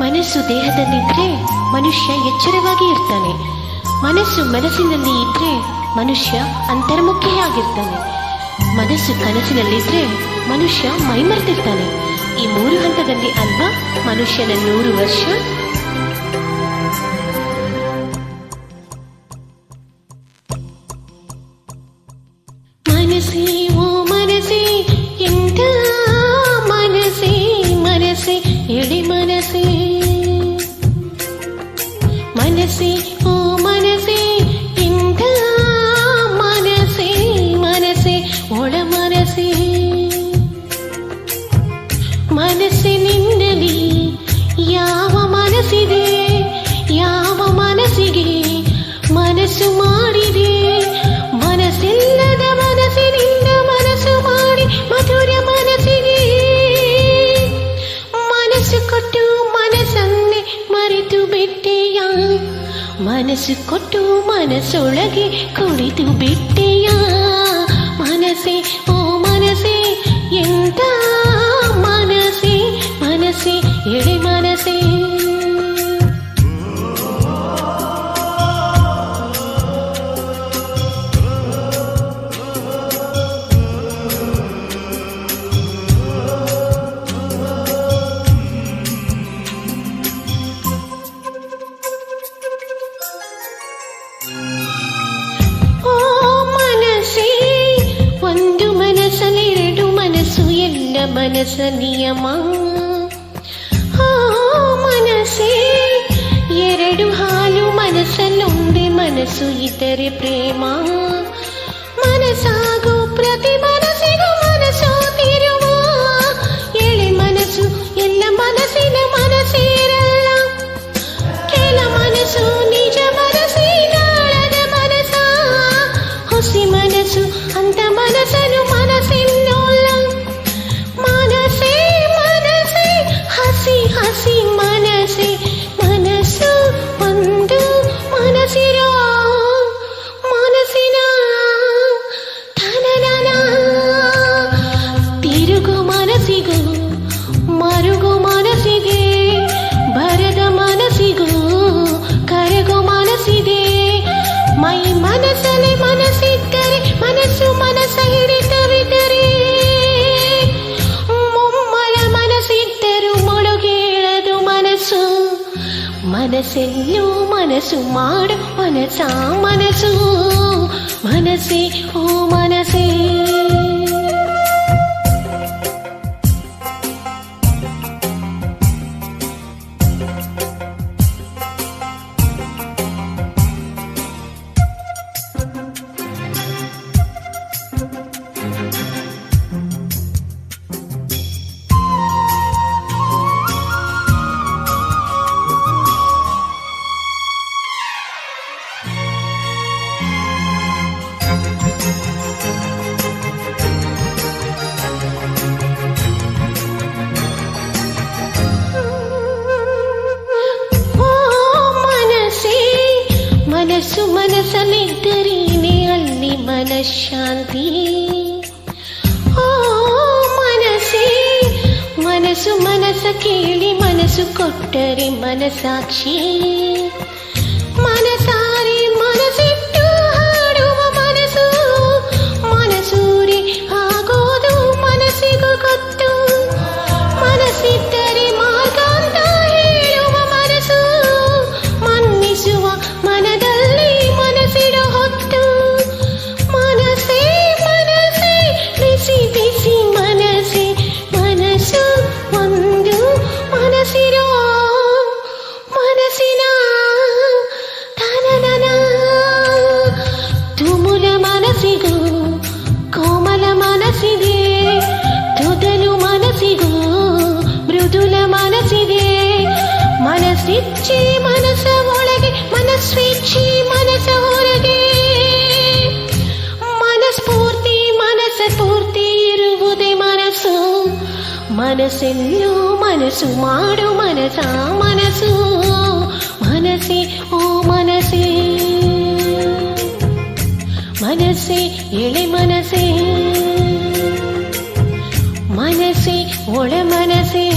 ಮನಸ್ಸು ದೇಹದಲ್ಲಿದ್ದರೆ ಮನುಷ್ಯ ಎಚ್ಚರವಾಗಿ ಇರ್ತಾನೆ. ಮನಸ್ಸು ಮನಸ್ಸಿನಲ್ಲಿ ಇದ್ರೆ ಮನುಷ್ಯ ಅಂತರ್ಮುಖಿಯಾಗಿರ್ತಾನೆ. ಮನಸ್ಸು ಕನಸಿನಲ್ಲಿದ್ರೆ ಮನುಷ್ಯ ಮೈಮರ್ತಿರ್ತಾನೆ. ಈ 3 ಹಂತದಲ್ಲಿ ಅಲ್ವಾ ಮನುಷ್ಯನ 100 ವರ್ಷ. ಮನಸ್ಸೇ ಓ ಮನಸ್ಸೇ ಎಂಥ ಮನಸ್ಸೇ ಮನಸ್ಸೇ ಎಳೆ ಮನಸ್ಸೇ. ಮನಸ್ಸೇ ಓ ಮನಸ್ಸೇ ಎಂಥ ಮನಸ್ಸೇ ಮನಸ್ಸೇ ಒಳ ಮನಸ್ಸೇ. ಮನಸ್ಸಿನಿಂದಲೇ ಯಾವ ಮನಸ್ಸಿದೆ, ಯಾವ ಮನಸ್ಸಿಗೆ ಮನಸ್ಸು ಮಾಡಿದೆ. ಮನಸ್ಸಿಲ್ಲದ ಮನಸ್ಸಿನಿಂದ ಮನಸ್ಸು ಮಾಡಿ ಮಧುರ ಮನಸ್ಸಿಗೆ ಮನಸ್ಸು ಕೊಟ್ಟು ಮನಸ್ಸನ್ನೇ ಮರೆತು ಬಿಟ್ಟೆಯ. ಮನಸ್ಸು ಕೊಟ್ಟು ಮನಸ್ಸೊಳಗೆ ಕುಳಿತು ಬಿಟ್ಟೆಯ. ಮನಸ್ಸೇ ಓ ಮನಸ್ಸೇ ಎಂತ ಮನಸ್ಸೇ ಮನಸ್ಸೇ ಎಳೆ ಮನಸ್ಸೇ. ಓ ಮನಸ್ಸೇ ಒಂದು ಮನಸ್ಸಲ್ಲಿ 2 ಮನಸ್ಸು ಎಲ್ಲ ಮನಸ್ಸ ನಿಯಮ. ಮನಸ್ಸೇ 2 ಹಾಲು ಮನಸ್ಸಲ್ಲೊಂದೇ ಮನಸ್ಸು ಇದ್ದರೆ ಪ್ರೇಮ. ಮನಸ್ಸಾಗೋ ಪ್ರತಿ ಮನಸ್ಸಿಗೂ ಮನಸ್ಸು ತಿರುವ ಎಳೆ ಮನಸ್ಸು ಎಲ್ಲ ಮನಸ್ಸಿನ ಮನಸ್ಸಿರಲ್ಲ. ಕೆಲ ಮನಸ್ಸು ನಿಜ ಮನಸ್ಸಿನಾಳದ ಮನಸ್ಸ. ಹುಸಿ ಮನಸ್ಸು ಅಂತ ಮನಸ್ಸನ್ನು ಮನಸ್ಸಿನೋಲ್ಲ. ಮನಸ್ಸೇ ಮನಸ್ಸೇ ಹಸಿ ಹಸಿ ಮನಸ್ಸೇ ಮನಸ್ಸು ಒಂದು ಮನಸ್ಸಿರೋ ಮನಸ್ಸಿನ ತನನ. ತಿರುಗು ಮನಸ್ಸಿಗೂ ಮರುಗು ಮನಸ್ಸಿಗೆ ಬರದ ಮನಸ್ಸಿಗೂ ಕರಗು ಮನಸ್ಸಿದೆ. ಮೈ ಮನಸ್ಸಲ್ಲಿ ಮನಸ್ಸಿದ್ದರೆ ಮನಸ್ಸು ಮನಸ್ಸ ಹಿಡಿತವಿದ್ದರೆ ಮುಮ್ಮಲ ಮನಸ್ಸಿದ್ದರೂ ಮುಳುಗೇಳದು ಮನಸ್ಸು. ಮನಸ್ಸೆಲ್ಲೂ ಮನಸ್ಸು ಮಾಡು ಮನಸ್ಸ ಮನಸ್ಸು. ಮನಸ್ಸೇ ಓ ಮನಸ್ಸೇ. ಮನಸ್ಸು ಮನಸ್ಸಲ್ಲಿದ್ದರೇನೆ ಅಲ್ಲಿ ಮನಃಶಾಂತಿ. ಓ ಮನಸ್ಸೇ ಮನಸ್ಸು ಮನಸ್ಸ ಕೇಳಿ ಮನಸ್ಸು ಕೊಟ್ಟರೆ ಮನಸಾಕ್ಷಿ. ಮನಸಾರೆ ಮನಸ್ಸಿಟ್ಟು ಹಾಡುವ ಮನಸ್ಸು ಮನಸೂರಿ ಆಗೋದು ಮನಸ್ಸಿಗೂ ಗೊತ್ತು. ಮನಸ್ಸಿದ್ದರೆ ಮಾರ್ಗ ಅಂತ ಹೇಳುವ ಮನಸ್ಸು ಮನ್ನಿಸುವ ಮನದಲ್ಲಿ ಮನಸ್ಸಿಡೋ ಹೊತ್ತು. ಮನಸ್ಸೇ ಮನಸ್ಸೇ ಬಿಸಿ ಬಿಸಿ ಮನಸ್ಸೇ ಮನಸ್ಸು ಒಂದು ಮನಸ್ಸಿರೋ ಮನಸ್ಸಿನ ತನನ. ತುಮುಲ ಮನಸ್ಸಿಗೂ ಕೋಮಲ ಮನಸ್ಸಿದೆ. ತೊದಲು ಮನಸ್ಸಿಗೂ ಮೃದುಲ ಮನಸ್ಸಿದೆ. ಮನಸ್ಸಿಚ್ಚಿ ಮನಸ್ಸ ಒಳಗೆ ಮನಸ್ಸಿಚ್ಚಿ ಮನಸ್ಸ ಹೊರಗೆ. ಮನಸ್ಫೂರ್ತಿ ಮನಸ್ಸ ಪೂರ್ತಿ ಇರುವುದೇ ಮನಸ್ಸು. ಮನಸ್ಸೆಲ್ಲೂ ಮನಸ್ಸು ಮಾಡು ಮನಸ್ಸ ಮನಸ್ಸು. ಮನಸ್ಸೇ ಓ ಮನಸ್ಸೇ ಮನಸ್ಸೇ ಎಳೆ ಮನಸ್ಸೇ ಮನಸ್ಸೇ ಒಳ ಮನಸ್ಸೇ.